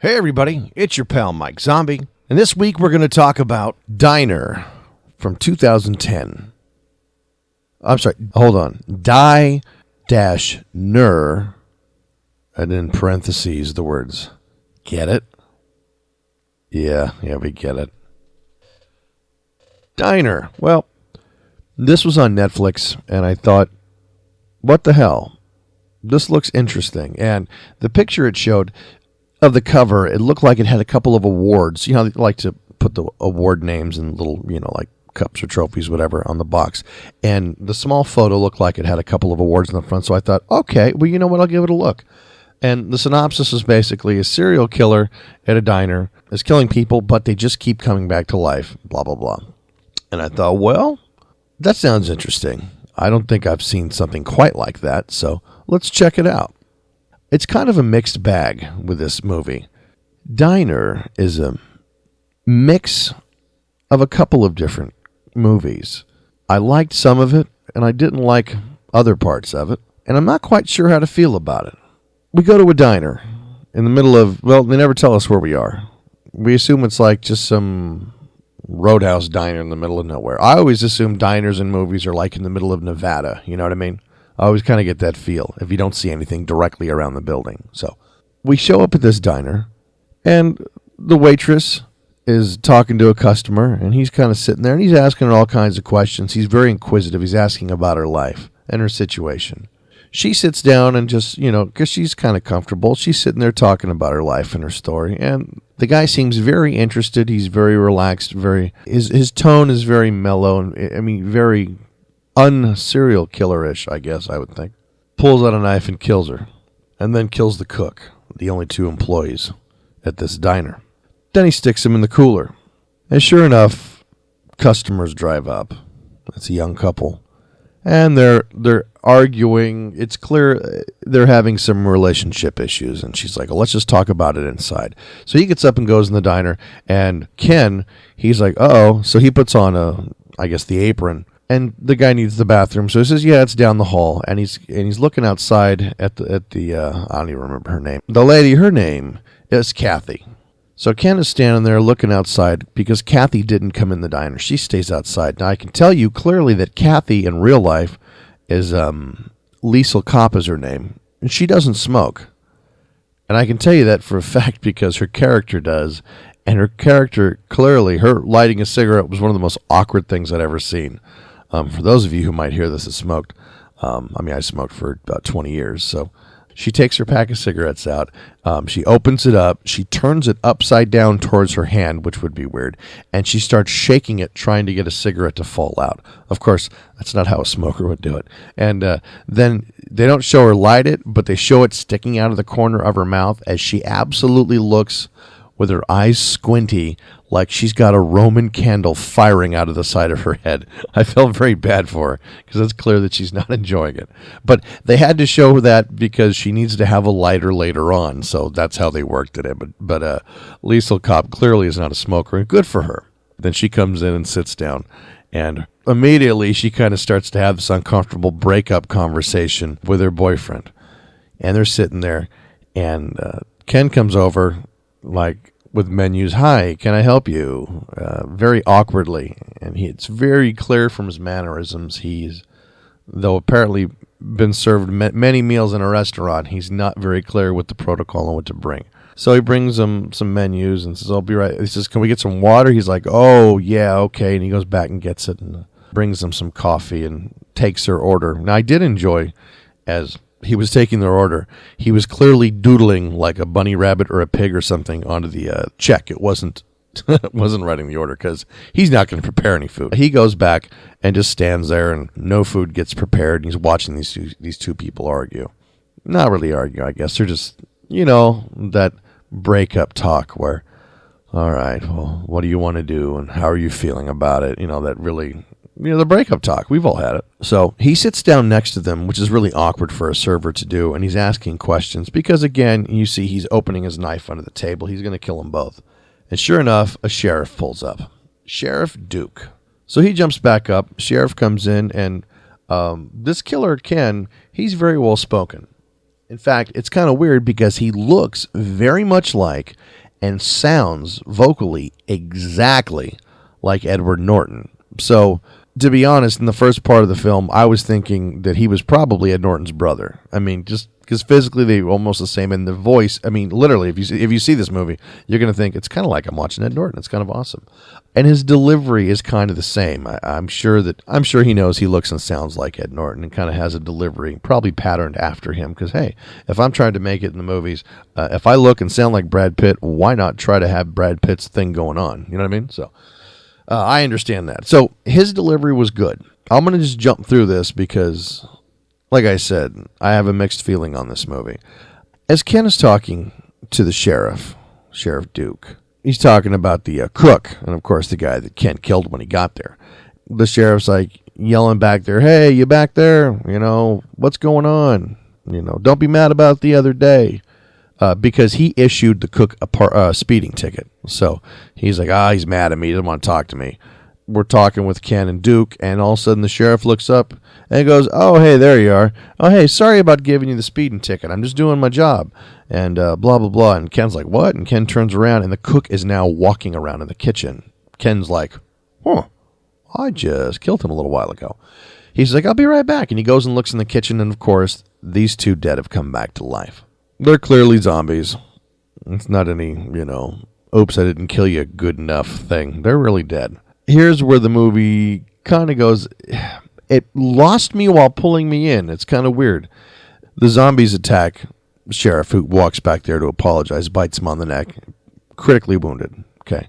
Hey everybody, it's your pal Mike Zombie, and this week we're going to talk about Diner from 2010. I'm sorry, hold on. Die-Ner, and in parentheses the words, get it? Yeah, we get it. Diner. Well, this was on Netflix, and I thought, what the hell? This looks interesting. And the picture it showed of the cover, it looked like it had a couple of awards. You know, they like to put the award names in little, like cups or trophies, whatever, on the box. And the small photo looked like it had a couple of awards in the front. So I thought, okay, well, you know what? I'll give it a look. And the synopsis is basically a serial killer at a diner is killing people, but they just keep coming back to life, blah, blah, blah. And I thought, well, that sounds interesting. I don't think I've seen something quite like that, so let's check it out. It's kind of a mixed bag with this movie. Diner is a mix of a couple of different movies. I liked some of it, and I didn't like other parts of it, and I'm not quite sure how to feel about it. We go to a diner in the middle of, well, they never tell us where we are. We assume it's like just some roadhouse diner in the middle of nowhere. I always assume diners in movies are like in the middle of Nevada, you know what I mean? I always kind of get that feel if you don't see anything directly around the building. So we show up at this diner, and the waitress is talking to a customer, and he's kind of sitting there, and he's asking her all kinds of questions. He's very inquisitive. He's asking about her life and her situation. She sits down and just, because she's kind of comfortable, she's sitting there talking about her life and her story, and the guy seems very interested. He's very relaxed, his tone is very mellow, and very un-serial killer-ish, I guess I would think. Pulls out a knife and kills her, and then kills the cook, the only two employees at this diner. Then he sticks him in the cooler. And sure enough, customers drive up. It's a young couple. And they're arguing. It's clear they're having some relationship issues. And she's like, well, let's just talk about it inside. So he gets up and goes in the diner. And Ken, he's like, uh-oh. So he puts on the apron. And the guy needs the bathroom, so he says, "Yeah, it's down the hall." And he's looking outside at the I don't even remember her name. The lady, her name is Kathy. So Ken is standing there looking outside because Kathy didn't come in the diner. She stays outside. Now I can tell you clearly that Kathy in real life is Liesl Kopp is her name, and she doesn't smoke. And I can tell you that for a fact because her character does. And her character, clearly, her lighting a cigarette was one of the most awkward things I'd ever seen. For those of you who might hear this as smoked, I smoked for about 20 years. So she takes her pack of cigarettes out. She opens it up. She turns it upside down towards her hand, which would be weird. And she starts shaking it, trying to get a cigarette to fall out. Of course, that's not how a smoker would do it. And then they don't show her light it, but they show it sticking out of the corner of her mouth as she absolutely looks with her eyes squinty, like she's got a Roman candle firing out of the side of her head. I felt very bad for her, because it's clear that she's not enjoying it. But they had to show that because she needs to have a lighter later on, so that's how they worked it. But Liesl Kopp clearly is not a smoker, and good for her. Then she comes in and sits down, and immediately she kind of starts to have this uncomfortable breakup conversation with her boyfriend. And they're sitting there, and Ken comes over, like, with menus. "Hi, can I help you?" Very awkwardly. And it's very clear from his mannerisms. Though apparently been served many meals in a restaurant, he's not very clear with the protocol and what to bring. So he brings them some menus and says, "I'll be right." He says, "Can we get some water?" He's like, "Oh, yeah, okay." And he goes back and gets it and brings them some coffee and takes their order. Now, I did enjoy, as he was taking their order, he was clearly doodling like a bunny rabbit or a pig or something onto the check. It wasn't writing the order because he's not going to prepare any food. He goes back and just stands there, and no food gets prepared. And he's watching these two people argue. Not really argue, I guess. They're just, that breakup talk where, all right, well, what do you want to do, and how are you feeling about it? That really, the breakup talk. We've all had it. So he sits down next to them, which is really awkward for a server to do, and he's asking questions because, again, you see he's opening his knife under the table. He's going to kill them both. And sure enough, a sheriff pulls up. Sheriff Duke. So he jumps back up. Sheriff comes in, and this killer, Ken, he's very well spoken. In fact, it's kind of weird because he looks very much like and sounds vocally exactly like Edward Norton. So, to be honest, in the first part of the film, I was thinking that he was probably Ed Norton's brother. I mean, just because physically they were almost the same, and the voice. I mean, literally, if you see this movie, you're going to think it's kind of like I'm watching Ed Norton. It's kind of awesome, and his delivery is kind of the same. I'm sure he knows he looks and sounds like Ed Norton, and kind of has a delivery probably patterned after him. Because hey, if I'm trying to make it in the movies, if I look and sound like Brad Pitt, why not try to have Brad Pitt's thing going on? You know what I mean? So. I understand that. So his delivery was good. I'm going to just jump through this because, like I said, I have a mixed feeling on this movie. As Ken is talking to the Sheriff Duke, he's talking about the cook, and of course the guy that Ken killed when he got there. The sheriff's like yelling back there, "Hey, you back there? You know, what's going on? You know, don't be mad about the other day." Because he issued the cook a speeding ticket. So he's like, he's mad at me. He doesn't want to talk to me. We're talking with Ken and Duke, and all of a sudden the sheriff looks up and goes, "Oh, hey, there you are. Oh, hey, sorry about giving you the speeding ticket. I'm just doing my job." And blah, blah, blah. And Ken's like, "What?" And Ken turns around, and the cook is now walking around in the kitchen. Ken's like, I just killed him a little while ago. He's like, "I'll be right back." And he goes and looks in the kitchen, and of course, these two dead have come back to life. They're clearly zombies. It's not any, oops, I didn't kill you good enough thing. They're really dead. Here's where the movie kind of goes. It lost me while pulling me in. It's kind of weird. The zombies attack Sheriff, who walks back there to apologize, bites him on the neck, critically wounded. Okay.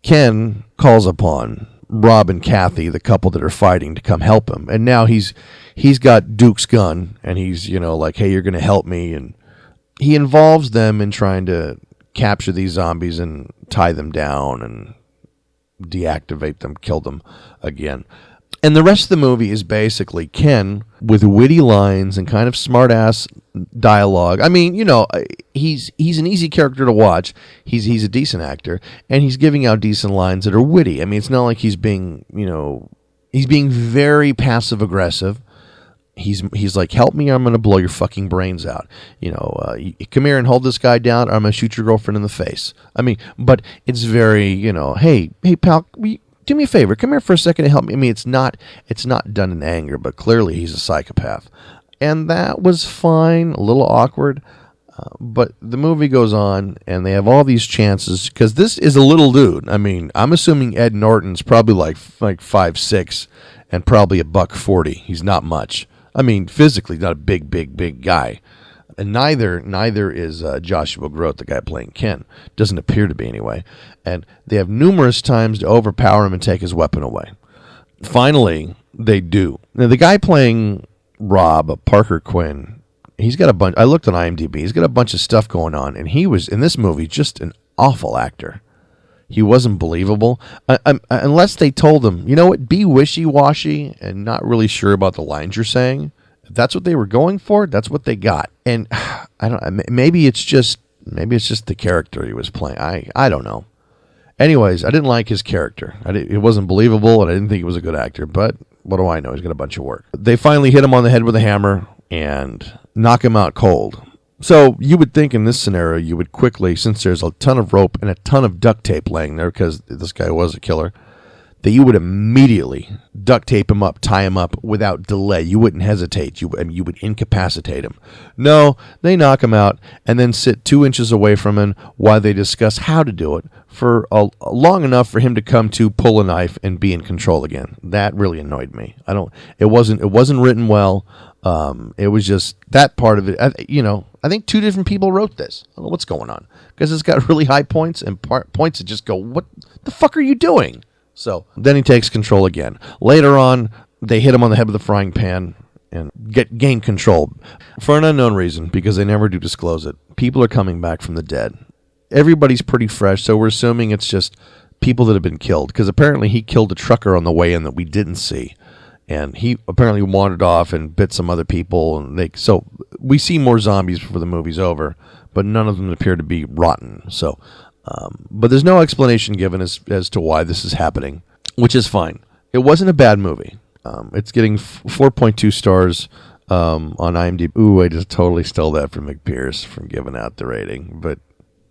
Ken calls upon Rob and Kathy, the couple that are fighting, to come help him. And now he's got Duke's gun, and he's, like, "Hey, you're going to help me." And he involves them in trying to capture these zombies and tie them down and deactivate them, kill them again. And the rest of the movie is basically Ken with witty lines and kind of smart-ass dialogue. I mean, he's an easy character to watch. He's a decent actor, and he's giving out decent lines that are witty. I mean, it's not like he's being very passive-aggressive. He's like, "Help me, I'm going to blow your fucking brains out. Come here and hold this guy down, or I'm going to shoot your girlfriend in the face." I mean, but it's very, "Hey, pal, do me a favor. Come here for a second and help me." I mean, it's not done in anger, but clearly he's a psychopath. And that was fine, a little awkward. But the movie goes on, and they have all these chances, because this is a little dude. I mean, I'm assuming Ed Norton's probably like 5'6", and probably $140. He's not much. I mean, physically, not a big guy. And neither is Joshua Groat, the guy playing Ken. Doesn't appear to be, anyway. And they have numerous times to overpower him and take his weapon away. Finally, they do. Now, the guy playing Rob, Parker Quinn, he's got a bunch. I looked on IMDb. He's got a bunch of stuff going on. And he was, in this movie, just an awful actor. He wasn't believable. Unless they told him, "You know what, be wishy-washy and not really sure about the lines you're saying." If that's what they were going for, that's what they got. And I don't. Maybe it's just the character he was playing. I don't know. Anyways, I didn't like his character. It wasn't believable, and I didn't think he was a good actor. But what do I know? He's got a bunch of work. They finally hit him on the head with a hammer and knock him out cold. So you would think in this scenario, you would quickly, since there's a ton of rope and a ton of duct tape laying there, because this guy was a killer, that you would immediately duct tape him up, tie him up without delay. You wouldn't hesitate. You would incapacitate him. No, they knock him out and then sit 2 inches away from him while they discuss how to do it for long enough for him to come to, pull a knife, and be in control again. That really annoyed me. It wasn't written well. It was just that part of it. I think 2 different people wrote this. I don't know what's going on, because it's got really high points and points that just go, "What the fuck are you doing?" So then he takes control again. Later on, they hit him on the head with a frying pan and gain control for an unknown reason, because they never do disclose it. People are coming back from the dead. Everybody's pretty fresh, so we're assuming it's just people that have been killed, because apparently he killed a trucker on the way in that we didn't see. And he apparently wandered off and bit some other people. And so we see more zombies before the movie's over, but none of them appear to be rotten. So, but there's no explanation given as to why this is happening, which is fine. It wasn't a bad movie. It's getting 4.2 stars on IMDb. Ooh, I just totally stole that from McPierce from giving out the rating. But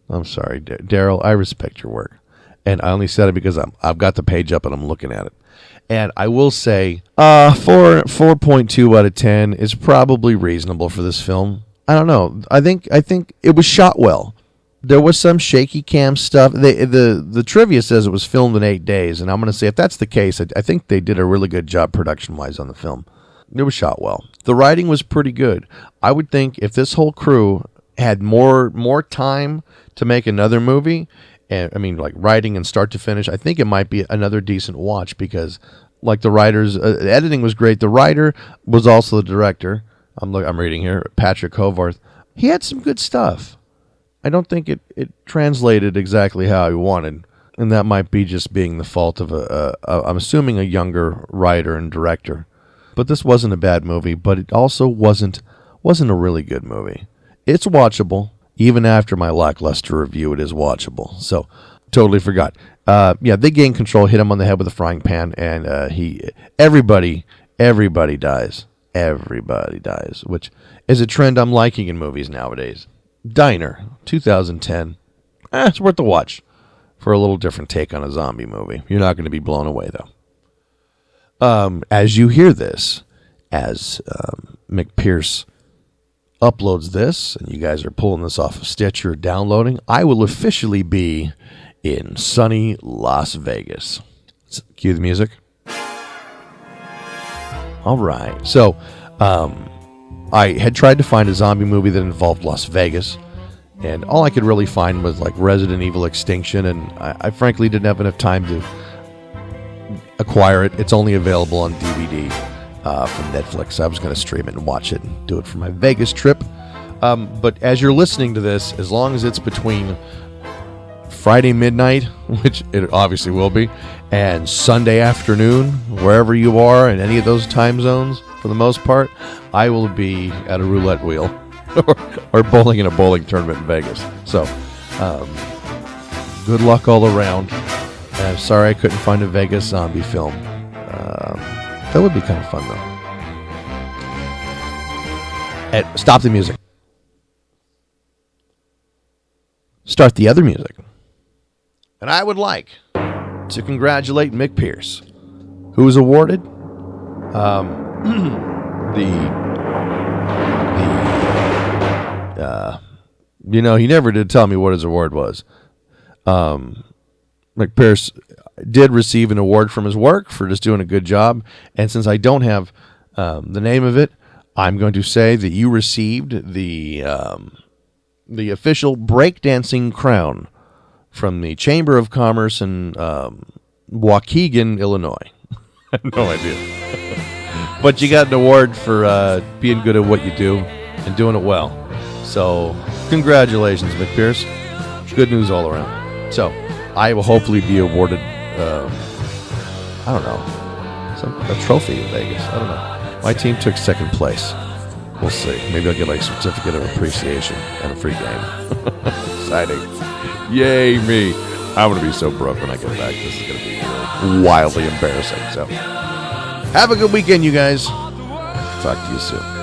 I'm sorry, Daryl. I respect your work, and I only said it because I've got the page up and I'm looking at it. And I will say, 4.2 out of 10 is probably reasonable for this film. I don't know. I think it was shot well. There was some shaky cam stuff. The trivia says it was filmed in 8 days, and I'm going to say if that's the case, I think they did a really good job production-wise on the film. It was shot well. The writing was pretty good. I would think if this whole crew had more time to make another movie, and I mean like writing and start to finish, I think it might be another decent watch because like the writers, the editing was great. The writer was also the director. I'm reading here, Patrick Hovarth. He had some good stuff. I don't think it translated exactly how he wanted, and that might be just being the fault of I'm assuming a younger writer and director. But this wasn't a bad movie, but it also wasn't a really good movie. It's watchable. Even after my lackluster review, it is watchable. So, totally forgot. They gain control, hit him on the head with a frying pan, and everybody dies. Everybody dies, which is a trend I'm liking in movies nowadays. Diner, 2010. It's worth the watch for a little different take on a zombie movie. You're not going to be blown away, though. As you hear this, as McPierce uploads this, and you guys are pulling this off of Stitcher, downloading, I will officially be in sunny Las Vegas. Cue the music. All right. So, I had tried to find a zombie movie that involved Las Vegas, and all I could really find was like Resident Evil Extinction, and I frankly didn't have enough time to acquire it. It's only available on DVD from Netflix. I was going to stream it and watch it and do it for my Vegas trip. But as you're listening to this, as long as it's between Friday midnight, which it obviously will be, and Sunday afternoon, wherever you are in any of those time zones, for the most part, I will be at a roulette wheel or bowling in a bowling tournament in Vegas. So, good luck all around. I'm sorry I couldn't find a Vegas zombie film. That would be kind of fun, though. Stop the music. Start the other music. And I would like to congratulate McPierce, who was awarded he never did tell me what his award was. McPierce did receive an award from his work for just doing a good job, and since I don't have the name of it, I'm going to say that you received the official breakdancing crown from the Chamber of Commerce in Waukegan, Illinois. I have no idea. But you got an award for being good at what you do and doing it well. So, congratulations, McPierce. Good news all around. So, I will hopefully be awarded, a trophy in Vegas. I don't know. My team took second place. We'll see. Maybe I'll get like a certificate of appreciation and a free game. Exciting. Yay, me. I'm going to be so broke when I get back. This is going to be really wildly embarrassing. So, have a good weekend, you guys. Talk to you soon.